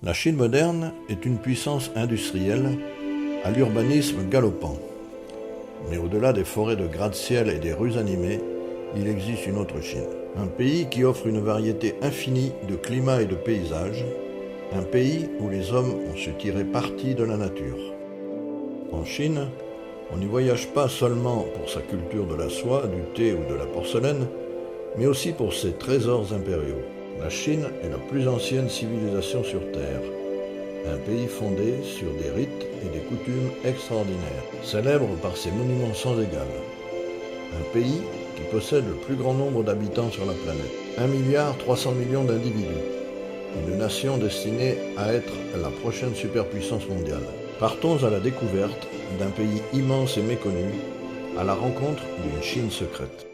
La Chine moderne est une puissance industrielle à l'urbanisme galopant. Mais au-delà des forêts de gratte-ciel et des rues animées, il existe une autre Chine. Un pays qui offre une variété infinie de climats et de paysages. Un pays où les hommes ont su tirer parti de la nature. En Chine, on n'y voyage pas seulement pour sa culture de la soie, du thé ou de la porcelaine, mais aussi pour ses trésors impériaux. La Chine est la plus ancienne civilisation sur Terre. Un pays fondé sur des rites et des coutumes extraordinaires, célèbre par ses monuments sans égal. Un pays qui possède le plus grand nombre d'habitants sur la planète. 1,3 milliard d'individus. Une nation destinée à être la prochaine superpuissance mondiale. Partons à la découverte d'un pays immense et méconnu, à la rencontre d'une Chine secrète.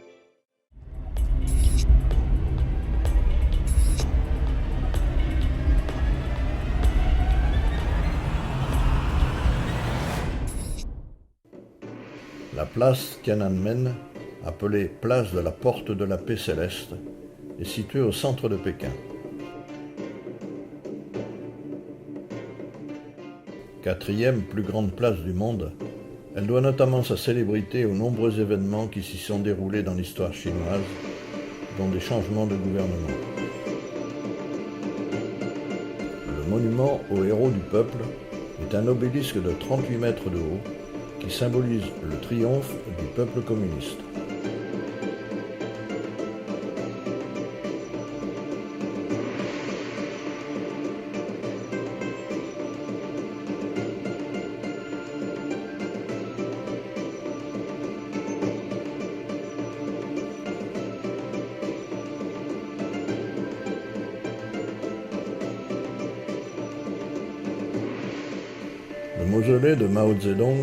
La place Tiananmen, appelée place de la Porte de la Paix Céleste, est située au centre de Pékin. Quatrième plus grande place du monde, elle doit notamment sa célébrité aux nombreux événements qui s'y sont déroulés dans l'histoire chinoise, dont des changements de gouvernement. Le monument aux héros du peuple est un obélisque de 38 mètres de haut qui symbolise le triomphe du peuple communiste. Le mausolée de Mao Zedong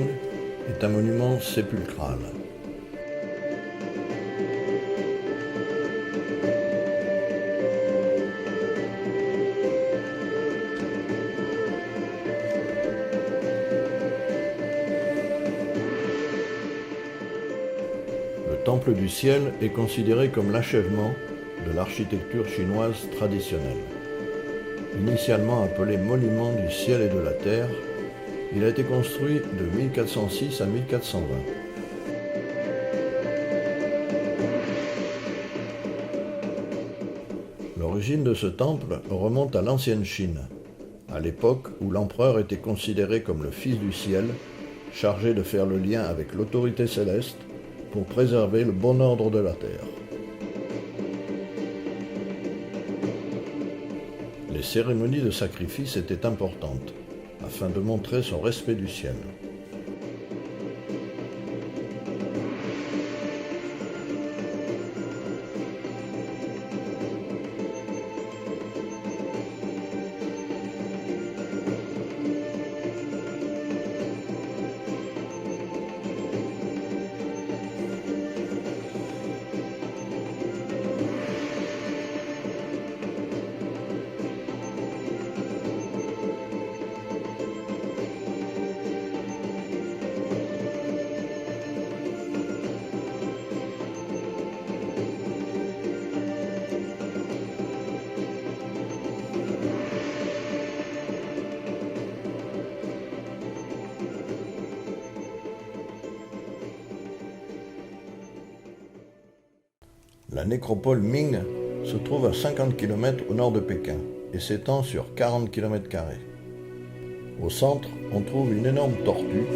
est un monument sépulcral. Le Temple du ciel est considéré comme l'achèvement de l'architecture chinoise traditionnelle. Initialement appelé Monument du ciel et de la terre, il a été construit de 1406 à 1420. L'origine de ce temple remonte à l'ancienne Chine, à l'époque où l'empereur était considéré comme le fils du ciel, chargé de faire le lien avec l'autorité céleste pour préserver le bon ordre de la terre. Les cérémonies de sacrifice étaient importantes, afin de montrer son respect du ciel. La nécropole Ming se trouve à 50 km au nord de Pékin et s'étend sur 40 km². Au centre, on trouve une énorme tortue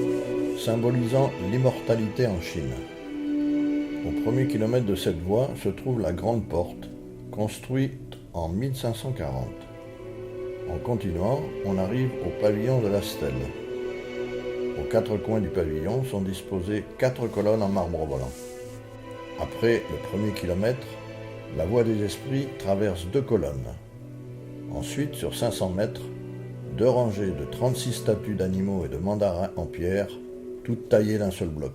symbolisant l'immortalité en Chine. Au premier kilomètre de cette voie se trouve la Grande Porte, construite en 1540. En continuant, on arrive au pavillon de la Stèle. Aux quatre coins du pavillon sont disposées 4 colonnes en marbre blanc. Après le premier kilomètre, la voie des esprits traverse 2 colonnes. Ensuite, sur 500 mètres, 2 rangées de 36 statues d'animaux et de mandarins en pierre, toutes taillées d'un seul bloc.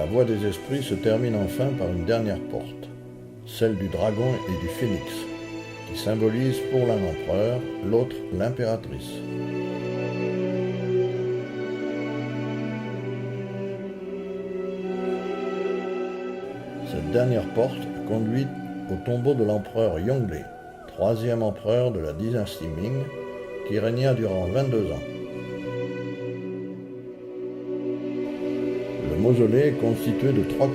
voie des esprits se termine enfin par une dernière porte, celle du dragon et du phénix, qui symbolise pour l'un l'empereur, l'autre l'impératrice. Cette dernière porte conduit au tombeau de l'empereur Yongle, troisième empereur de la dynastie Ming, qui régna durant 22 ans. Le mausolée est constitué de 3 cours.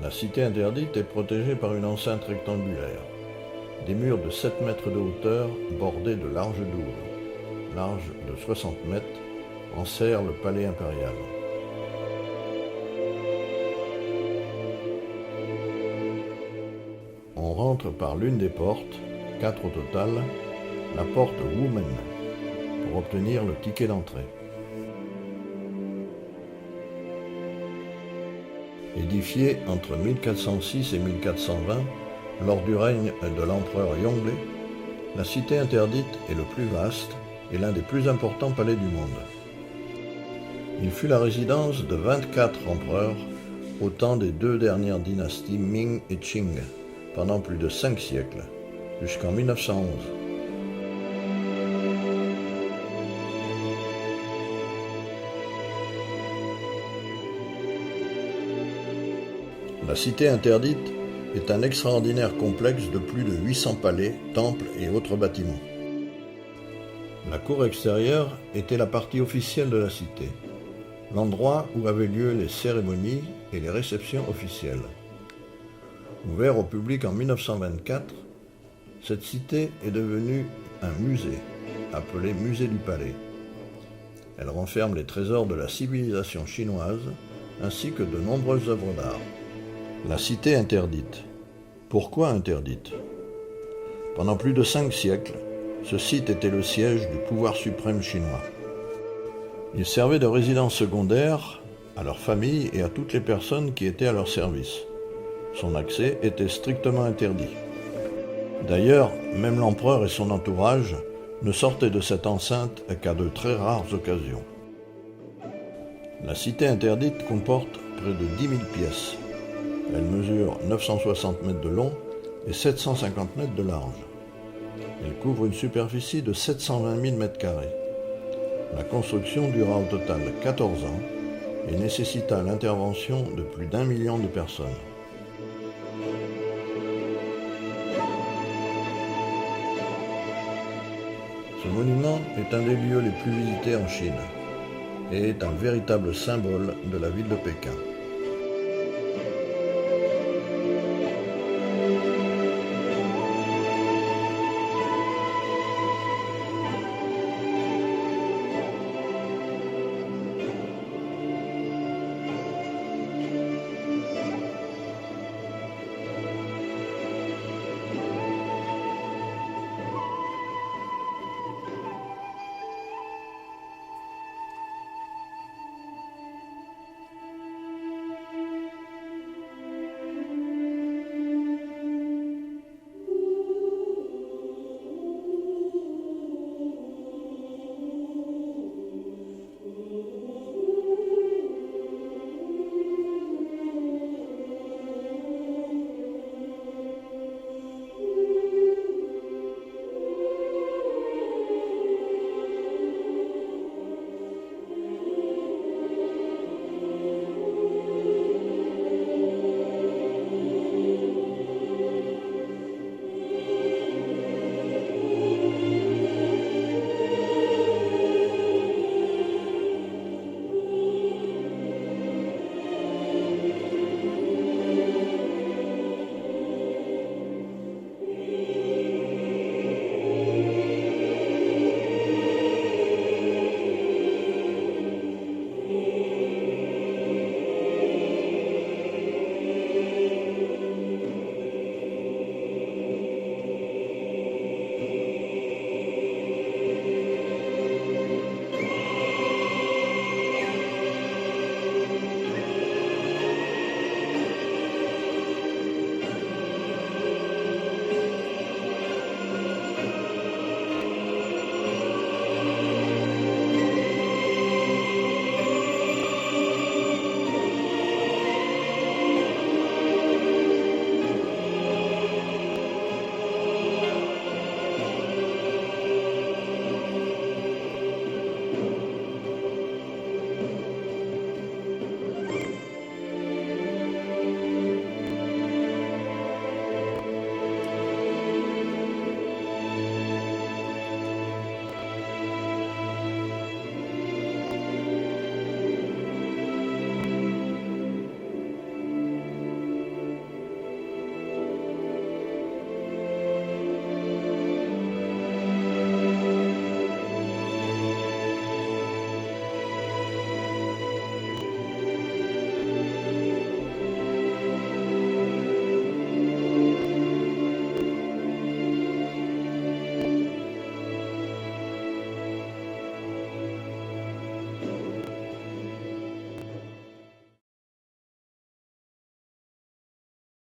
La cité interdite est protégée par une enceinte rectangulaire, des murs de 7 mètres de hauteur bordés de larges douves, larges de 60 mètres, enserrent le palais impérial. On rentre par l'une des portes, 4 au total, la porte Wumen, pour obtenir le ticket d'entrée. Édifiée entre 1406 et 1420, lors du règne de l'empereur Yongle, la cité interdite est le plus vaste et l'un des plus importants palais du monde. Il fut la résidence de 24 empereurs au temps des 2 dernières dynasties Ming et Qing, pendant plus de 5 siècles, jusqu'en 1911. La cité interdite est un extraordinaire complexe de plus de 800 palais, temples et autres bâtiments. La cour extérieure était la partie officielle de la cité, l'endroit où avaient lieu les cérémonies et les réceptions officielles. Ouvert au public en 1924, cette cité est devenue un musée, appelé Musée du Palais. Elle renferme les trésors de la civilisation chinoise, ainsi que de nombreuses œuvres d'art. La cité interdite. Pourquoi interdite? Pendant plus de 5 siècles, ce site était le siège du pouvoir suprême chinois. Il servait de résidence secondaire à leurs familles et à toutes les personnes qui étaient à leur service. Son accès était strictement interdit. D'ailleurs, même l'empereur et son entourage ne sortaient de cette enceinte qu'à de très rares occasions. La cité interdite comporte près de 10 000 pièces. Elle mesure 960 mètres de long et 750 mètres de large. Elle couvre une superficie de 720 000 mètres carrés. La construction dura au total 14 ans et nécessita l'intervention de plus d'1 million de personnes. Ce monument est un des lieux les plus visités en Chine et est un véritable symbole de la ville de Pékin.